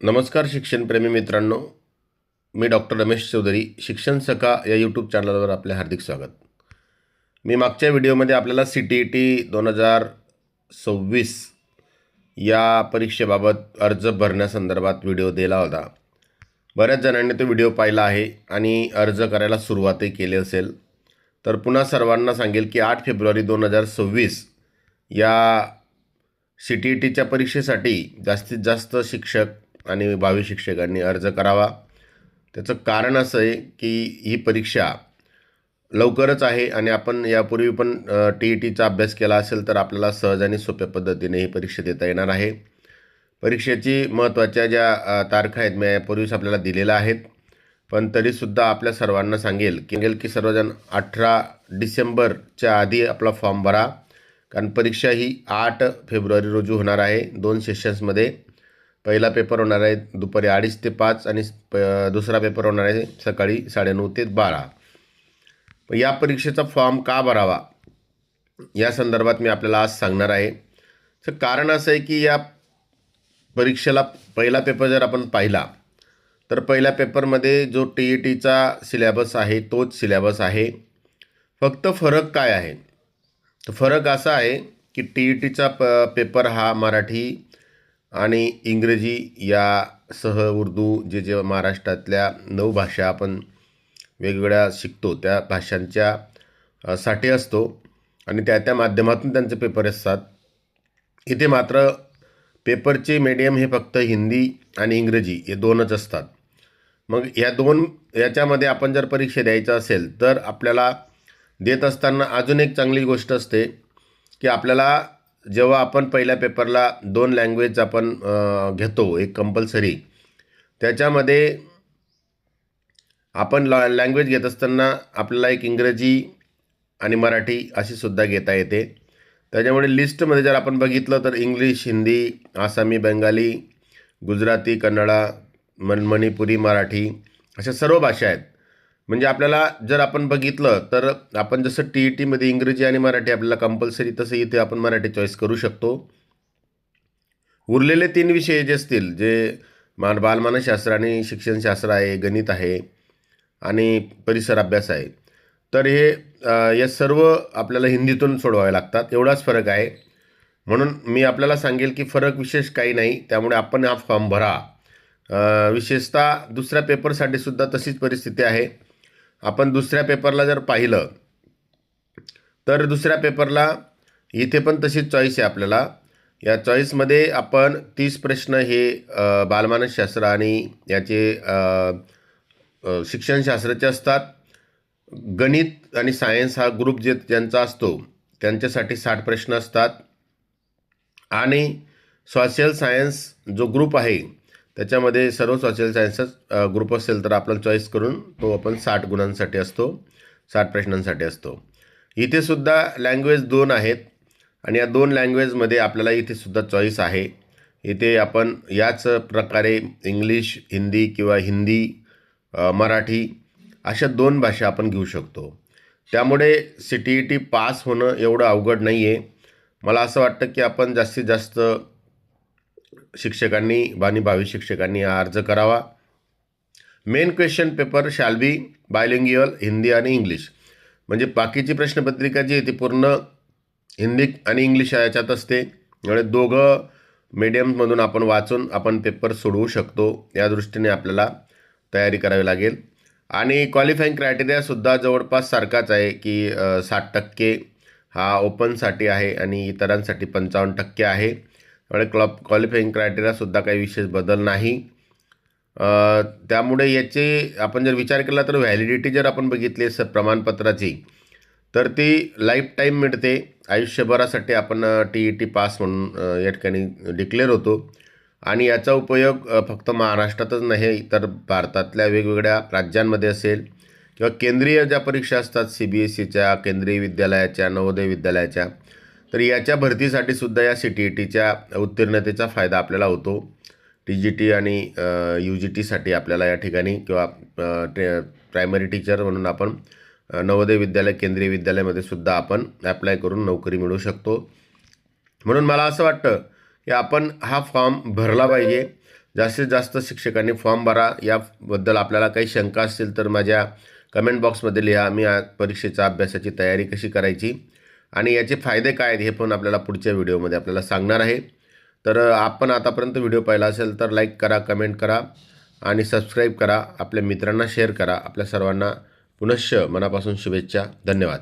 नमस्कार शिक्षणप्रेमी मित्रांनो, मी डॉक्टर रमेश चौधरी. शिक्षण सखा या यूट्यूब चॅनलवर आपले हार्दिक स्वागत. मी मागच्या व्हिडिओमध्ये आपल्याला CTET 2026 या परीक्षेबाबत अर्ज भरण्यासंदर्भात व्हिडिओ दिला होता. बऱ्याच जणांनी तो व्हिडिओ पाहिला आहे आणि अर्ज करायला सुरुवातही केली असेल. तर पुन्हा सर्वांना सांगेल की 8 फेब्रुवारी 2026 या CTETच्या परीक्षेसाठी जास्तीत जास्त शिक्षक आणि भावी शिक्षकांनी अर्ज करावा. त्याचं कारण असं आहे की ही परीक्षा लवकरच आहे आणि आपण यापूर्वी पण TETचा अभ्यास केला असेल तर आपल्याला सहज आणि सोप्या पद्धतीने ही परीक्षा देता येणार आहे. परीक्षेची महत्त्वाच्या ज्या तारखा आहेत मी यापूर्वीच आपल्याला दिलेल्या आहेत, पण तरीसुद्धा आपल्या सर्वांना सांगेल की सर्वजण 18 डिसेंबरच्या आधी आपला फॉर्म भरा, कारण परीक्षा ही 8 फेब्रुवारी रोजी होणार आहे. 2 सेशन्समध्ये पहिला पेपर होणार आहे दुपारी 2:30 ते 5 आणि दुसरा पेपर होणार आहे सकाळी 9:30 ते 12. या परीक्षेचा फॉर्म का भरावा या संदर्भात मी आपल्याला आज सांगणार आहे. तर कारण असं आहे की या परीक्षेला पहिला पेपर जर आपण पाहिला तर पहिल्या पेपरमध्ये जो TETचा सिलेबस आहे तोच सिलेबस आहे. फक्त फरक काय आहे, तर फरक असा आहे की TETचा पेपर हा मराठी आणि इंग्रजी यासह उर्दू जे महाराष्ट्रातल्या 9 भाषा आपण वेगवेगळ्या शिकतो त्या भाषांच्या साठी असतो आणि त्या माध्यमातून त्यांचे पेपर असतात. इथे मात्र पेपरचे मीडियम हे फक्त हिंदी आणि इंग्रजी हे 2च असतात. मग याच्यामध्ये आपण जर परीक्षा द्यायचं असेल तर आपल्याला देत असताना अजून एक चांगली गोष्ट असते की आपल्याला जेव्हा आपण पहिल्या पेपरला 2 लँग्वेज आपण घेतो एक कंपल्सरी, त्याच्यामध्ये आपण लँग्वेज घेत असताना आपल्याला एक इंग्रजी आणि मराठी अशी सुद्धा घेता येते. त्याच्यामुळे लिस्टमध्ये जर आपण बघितलं तर इंग्लिश, हिंदी, आसामी, बंगाली, गुजराती, कन्नडा, मणिपुरी, मराठी अशा सर्व भाषा आहेत. म्हणजे आपल्याला जर आपण बघितलं तर आपण जसं TETमध्ये इंग्रजी आणि मराठी आपल्याला कंपल्सरी, तसं इथे आपण मराठी चॉईस करू शकतो. उरलेले 3 विषय जे असतील जे बालमानसशास्त्र आणि शिक्षणशास्त्र आहे, गणित आहे आणि परिसर अभ्यास आहे, तर हे या सर्व आपल्याला हिंदीतून सोडवावे लागतात. एवढाच फरक आहे. म्हणून मी आपल्याला सांगेल की फरक विशेष काही नाही, त्यामुळे आपण हा फॉर्म भरा. विशेषतः दुसऱ्या पेपरसाठी सुद्धा तशीच परिस्थिती आहे. आपण दुसऱ्या पेपरला जर पाहिलं तर दुसऱ्या पेपरला इथे पण तशीच चॉईस आहे आपल्याला. या चॉईसमध्ये आपण 30 प्रश्न हे बालमानसशास्त्र आणि याचे शिक्षणशास्त्राचे असतात. गणित आणि सायन्स हा ग्रुप ज्यांचा असतो त्यांच्यासाठी 60 प्रश्न असतात आणि सोशल सायन्स जो ग्रुप आहे त्याच्यामध्ये सर्व सोशल सायन्सचा ग्रुप असेल तर आपण चॉईस करून तो आपण 60 गुणांसाठी असतो, 60 प्रश्नांसाठी असतो. इथे सुद्धा लँग्वेज 2 आहेत आणि या 2 लँग्वेजमध्ये आपल्याला इथे सुद्धा चॉईस आहे. इथे आपण याच प्रकारे इंग्लिश, हिंदी किंवा हिंदी, मराठी अशा 2 भाषा आपण घेऊ शकतो. त्यामुळे CTET पास होणं एवढं अवघड नाही आहे. मला असं वाटतं की आपण जास्तीत जास्त शिक्षकांनी आणि भावी शिक्षकांनी हा अर्ज करावा. Main question paper shall be bilingual Hindi आणि इंग्लिश. म्हणजे बाकीची प्रश्नपत्रिका जी आहे ती पूर्ण हिंदी आणि इंग्लिश याच्यात असते. त्यामुळे दोघं मीडियममधून आपण वाचून आपण पेपर सोडवू शकतो. या दृष्टीने आपल्याला तयारी करावी लागेल. आणि क्वालिफाईंग क्रायटेरियासुद्धा जवळपास सारखाच आहे की 60% हा ओपनसाठी आहे आणि इतरांसाठी 55% आहे. त्यामुळे क्वालिफाईंग क्रायटेरियासुद्धा काही विशेष बदल नाही. त्यामुळे याचे आपण जर विचार केला तर व्हॅलिडिटी जर आपण बघितली प्रमाणपत्राची तर ती लाईफ टाईम मिळते. आयुष्यभरासाठी आपण TET पास म्हणून या ठिकाणी डिक्लेअर होतो आणि याचा उपयोग फक्त महाराष्ट्रातच नाही तर भारतातल्या वेगवेगळ्या राज्यांमध्ये असेल किंवा केंद्रीय ज्या परीक्षा असतात CBSEच्या, केंद्रीय विद्यालयाच्या, नवोदय विद्यालयाच्या, तर याच्या भरतीसाठी सुद्धा या CTETच्या उत्तीर्णतेचा फायदा आपल्याला होतो. TGT आणि UGTसाठी आपल्याला या ठिकाणी किंवा प्रायमरी टीचर म्हणून आपण नवोदय विद्यालय, केंद्रीय विद्यालयामध्ये सुद्धा आपण ॲप्लाय करून नोकरी मिळवू शकतो. म्हणून मला असं वाटतं की आपण हा फॉर्म भरला पाहिजे. जास्तीत जास्त शिक्षकांनी फॉर्म भरा. याबद्दल आपल्याला काही शंका असतील तर माझ्या कमेंट बॉक्समध्ये लिहा. मी परीक्षेच्या अभ्यासाची तयारी कशी करायची आणि याचे फायदे काय आहेत हे पण आपल्याला पुढच्या व्हिडिओमध्ये आपल्याला सांगणार आहे. तर आपण आतापर्यंत व्हिडिओ पाहिला असेल तर लाईक करा, कमेंट करा आणि सबस्क्राईब करा. आपल्या मित्रांना शेअर करा. आपल्या सर्वांना पुनश्च मनापासून शुभेच्छा. धन्यवाद.